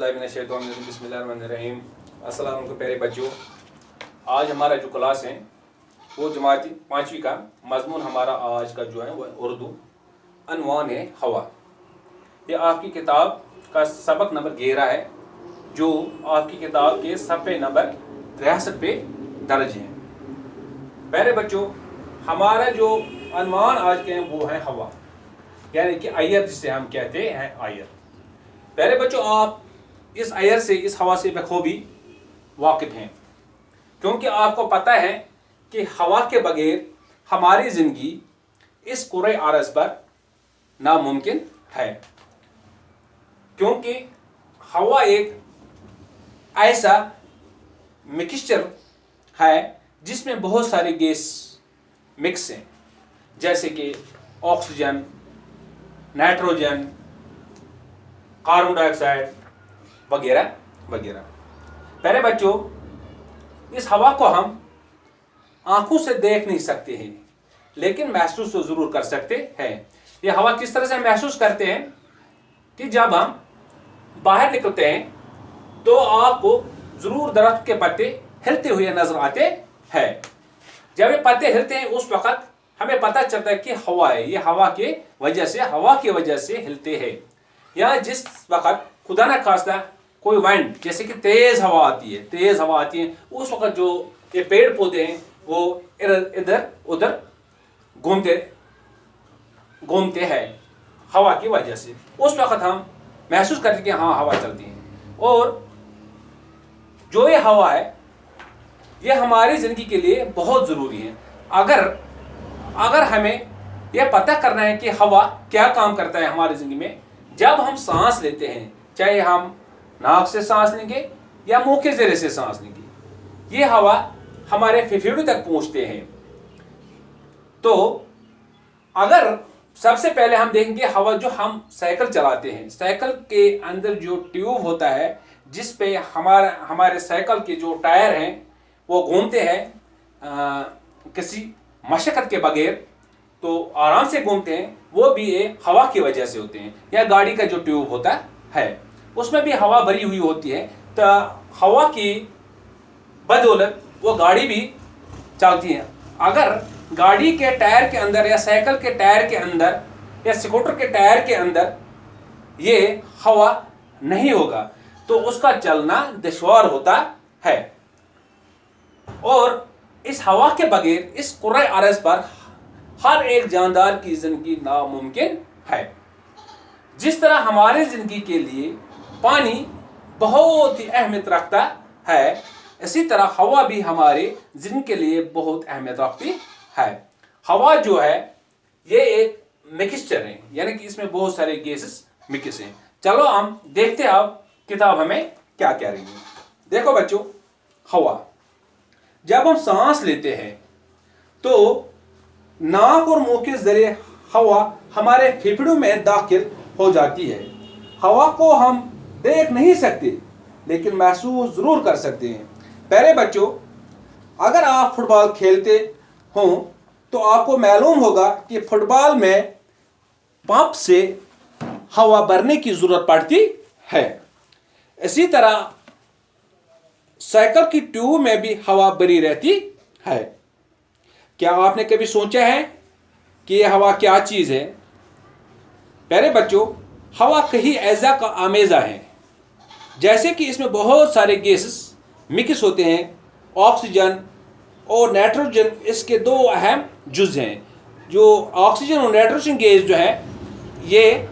बिस्मिल्लाहिर्रहमानिर्रहीम। अस्सलाम वालेकुम प्यारे बच्चों, आज हमारा जो क्लास है वो जमाती 5वीं का मजमून हमारा आज का जो है वो उर्दू अनवान है हवा। ये आपकी किताब का सबक नंबर 11 है जो आपकी किताब के सफ़े नंबर 63 पे दर्ज है। प्यारे बच्चों, हमारा जो अनवान आज के हैं वो है हवा, यानी कि आयर जिसे हम कहते हैं आयर। प्यारे बच्चों, आप इस आयर से, इस हवा से बखूबी वाकिफ़ हैं, क्योंकि आपको पता है कि हवा के बगैर हमारी ज़िंदगी इस कुरे अरज़ पर नामुमकिन है, क्योंकि हवा एक ऐसा मिक्सचर है जिसमें बहुत सारे गैस मिक्स हैं, जैसे कि ऑक्सीजन, नाइट्रोजन, कार्बन डाइऑक्साइड वगैरह वगैरह। प्यारे बच्चों, इस हवा को हम आंखों से देख नहीं सकते हैं, लेकिन महसूस तो ज़रूर कर सकते हैं। ये हवा किस तरह से महसूस करते हैं कि जब हम बाहर निकलते हैं तो आपको ज़रूर दरख्त के पत्ते हिलते हुए नज़र आते हैं। जब ये पत्ते हिलते हैं उस वक़्त हमें पता चलता है कि हवा है, ये हवा की वजह से हिलते हैं। या जिस वक़्त खुदा न खास्ता कोई वाइंड, जैसे कि तेज़ हवा आती है, उस वक़्त जो ये पेड़ पौधे हैं वो इधर उधर घूमते हैं हवा की वजह से। उस वक़्त हम महसूस करते हैं कि हाँ, हवा चलती है। और जो ये हवा है ये हमारी ज़िंदगी के लिए बहुत ज़रूरी है। अगर हमें यह पता करना है कि हवा क्या काम करता है हमारी ज़िंदगी में, जब हम सांस लेते हैं, चाहे हम नाक से सांस लेंगे या मुंह के ज़रिए से सांस लेंगे, ये हवा हमारे फेफड़ों तक पहुंचते हैं। तो अगर सबसे पहले हम देखेंगे हवा, जो हम साइकिल चलाते हैं, साइकिल के अंदर जो ट्यूब होता है जिस पे हमारे साइकिल के जो टायर हैं वो घूमते हैं किसी मशक्क़त के बगैर, तो आराम से घूमते हैं, वो भी एक हवा की वजह से होते हैं। या गाड़ी का जो ट्यूब होता है उसमें भी हवा भरी हुई होती है, तो हवा की बदौलत वो गाड़ी भी चलती है। अगर गाड़ी के टायर के अंदर या साइकिल के टायर के अंदर या स्कूटर के टायर के अंदर ये हवा नहीं होगा तो उसका चलना दुश्वार होता है। और इस हवा के बगैर इस कुरे अरज़ पर हर एक जानदार की ज़िंदगी नामुमकिन है। जिस तरह हमारे ज़िंदगी के लिए पानी बहुत ही अहमियत रखता है, इसी तरह हवा भी हमारे ज़िंदगी के लिए बहुत अहमियत रखती है। हवा जो है ये एक मिक्सचर है, यानी कि इसमें बहुत सारे गैसेस मिक्स हैं। चलो हम देखते हैं अब किताब हमें क्या कह रही है। देखो बच्चों, हवा जब हम सांस लेते हैं तो नाक और मुंह के जरिए हवा हमारे फेफड़ों में दाखिल हो जाती है। हवा को हम देख नहीं सकते, लेकिन महसूस ज़रूर कर सकते हैं। प्यारे बच्चों, अगर आप फुटबॉल खेलते हों तो आपको मालूम होगा कि फुटबॉल में पंप से हवा भरने की ज़रूरत पड़ती है। इसी तरह साइकिल की ट्यूब में भी हवा भरी रहती है। क्या आपने कभी सोचा है कि यह हवा क्या चीज़ है? प्यारे बच्चों, हवा कहीं ऐसा का आमेज़ा है जैसे कि इसमें बहुत सारे गैसेस मिक्स होते हैं। ऑक्सीजन और नाइट्रोजन इसके दो अहम जुज़ हैं। जो ऑक्सीजन और नाइट्रोजन गैस जो है ये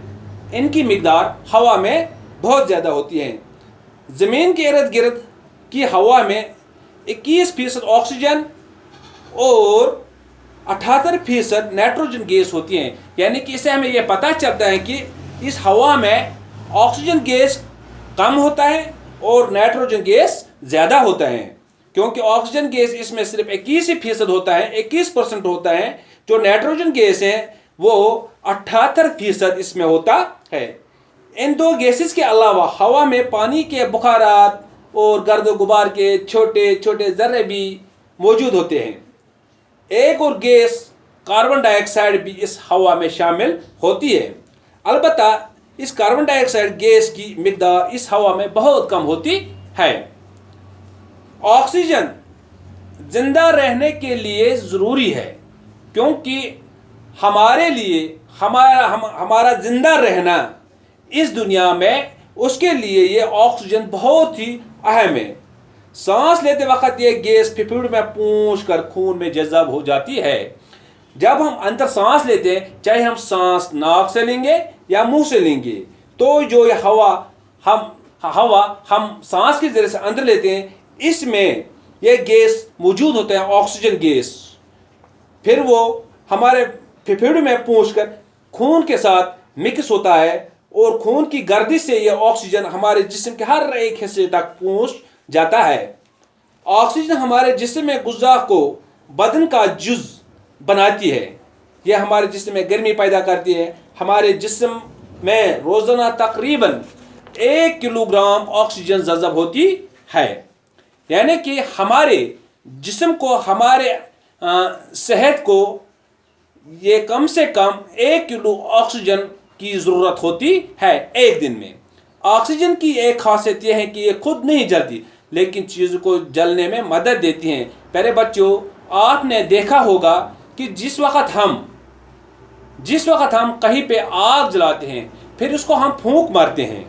इनकी मिक़दार हवा में बहुत ज़्यादा होती है। ज़मीन के इर्द गिर्द की हवा में 21% ऑक्सीजन और 78% नाइट्रोजन गैस होती हैं। यानी कि इससे हमें यह पता चलता है कि इस हवा में ऑक्सीजन गैस कम होता है और नाइट्रोजन गैस ज़्यादा होता है, क्योंकि ऑक्सीजन गैस इसमें सिर्फ 21% होता है, 21% होता है। जो नाइट्रोजन गैस है वो 78% इसमें होता है। इन दो गैसेस के अलावा हवा में पानी के बुखारात और गर्द गुबार के छोटे छोटे ज़र्रे भी मौजूद होते हैं। एक और गैस कार्बन डाइऑक्साइड भी इस हवा में शामिल होती है। अलबत्ता इस कार्बन डाइऑक्साइड गैस की मिकदार इस हवा में बहुत कम होती है। ऑक्सीजन जिंदा रहने के लिए ज़रूरी है, क्योंकि हमारे लिए हमारा जिंदा रहना इस दुनिया में, उसके लिए ये ऑक्सीजन बहुत ही अहम है। सांस लेते वक्त ये गैस फेफड़ों में पूंछ कर खून में जज़ब हो जाती है। जब हम अंदर सांस लेते हैं, चाहे हम सांस नाक से लेंगे या मुंह से लेंगे, तो जो ये हवा हम सांस के जरिए से अंदर लेते हैं, इसमें ये गैस मौजूद होते हैं, ऑक्सीजन गैस। फिर वो हमारे फेफड़ों में पहुंचकर खून के साथ मिक्स होता है और खून की गर्दिश से ये ऑक्सीजन हमारे जिस्म के हर एक हिस्से तक पहुंच जाता है। ऑक्सीजन हमारे जिस्म में गुज़ा को बदन का जुज़ बनाती है। यह हमारे जिस्म में गर्मी पैदा करती है। हमारे जिस्म में रोज़ाना तकरीबन 1 किलोग्राम ऑक्सीजन जज़ब होती है, यानी कि हमारे जिस्म को, हमारे सेहत को ये कम से कम 1 किलो ऑक्सीजन की ज़रूरत होती है एक दिन में। ऑक्सीजन की एक खासियत यह है कि ये खुद नहीं जलती, लेकिन चीज़ों को जलने में मदद देती हैं। प्यारे बच्चों, आपने देखा होगा कि जिस वक़्त हम कहीं पे आग जलाते हैं, फिर उसको हम फूंक मारते हैं।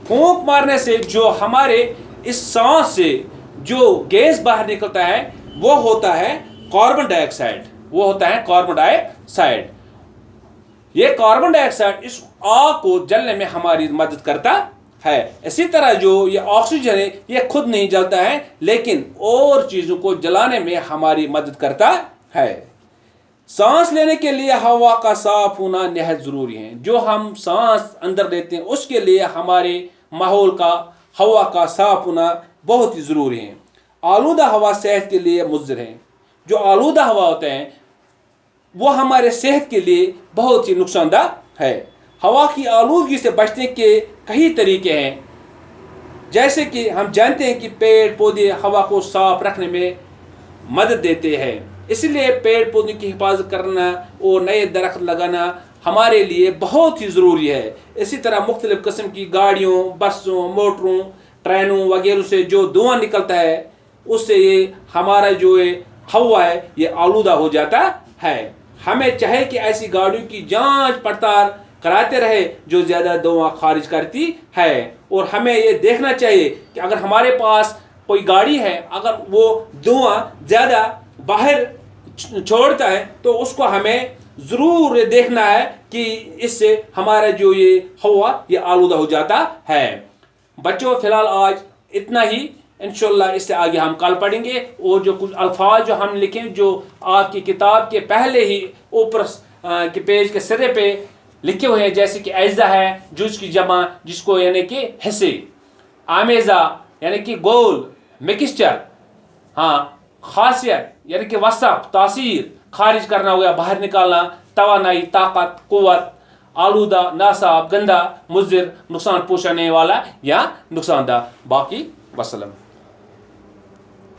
फूंक मारने से जो हमारे इस सांस से जो गैस बाहर निकलता है, वो होता है कार्बन डाइऑक्साइड। ये कार्बन डाइऑक्साइड इस आग को जलने में हमारी मदद करता है। इसी तरह जो ये ऑक्सीजन है, ये खुद नहीं जलता है, लेकिन और चीज़ों को जलाने में हमारी मदद करता है। सांस लेने के लिए हवा का साफ होना निहायत ज़रूरी है। जो हम सांस अंदर लेते हैं, उसके लिए हमारे माहौल का, हवा का साफ होना बहुत ही ज़रूरी है। आलूदा हवा सेहत के लिए मुज़र है। जो आलूदा हवा होते हैं, वो हमारे सेहत के लिए बहुत ही नुकसानदाह है। हवा की आलूदगी से बचने के कई तरीके हैं, जैसे कि हम जानते हैं कि पेड़ पौधे हवा को साफ रखने में मदद देते हैं। इसलिए पेड़ पौधों की हिफाजत करना और नए दरख्त लगाना हमारे लिए बहुत ही ज़रूरी है। इसी तरह मुख्तलिफ़ किस्म की गाड़ियों, बसों, मोटरों, ट्रेनों वगैरह से जो धुआं निकलता है, उससे ये हमारा जो ये हवा है, ये आलूदा हो जाता है। हमें चाहे कि ऐसी गाड़ियों की जांच पड़ताल कराते रहे जो ज़्यादा धुआं खारिज करती है, और हमें ये देखना चाहिए कि अगर हमारे पास कोई गाड़ी है, अगर वो धुआं ज़्यादा बाहर छोड़ता है, तो उसको हमें ज़रूर देखना है कि इससे हमारा जो ये हवा ये आलूदा हो जाता है। बच्चों, फ़िलहाल आज इतना ही। इंशाअल्लाह इससे आगे हम कल पढ़ेंगे, और जो कुछ अल्फाज जो हम लिखें, जो आपकी किताब के पहले ही ऊपर के पेज के सिरे पे लिखे हुए हैं, जैसे कि ऐज़ा है, जुज़ की जमा, जिसको यानी कि हिस्से, आमेज़ा यानी कि गोल, मिक्सचर, खासियत यानी कि वसफ़, तासीर, खारिज करना हो गया, बाहर निकालना, तवानाई, ताकत, कुव्वत, आलूदा, नासाब, गंदा, मुज़िर, नुकसान पहुँचाने वाला या नुकसानदा। बाकी वसलम।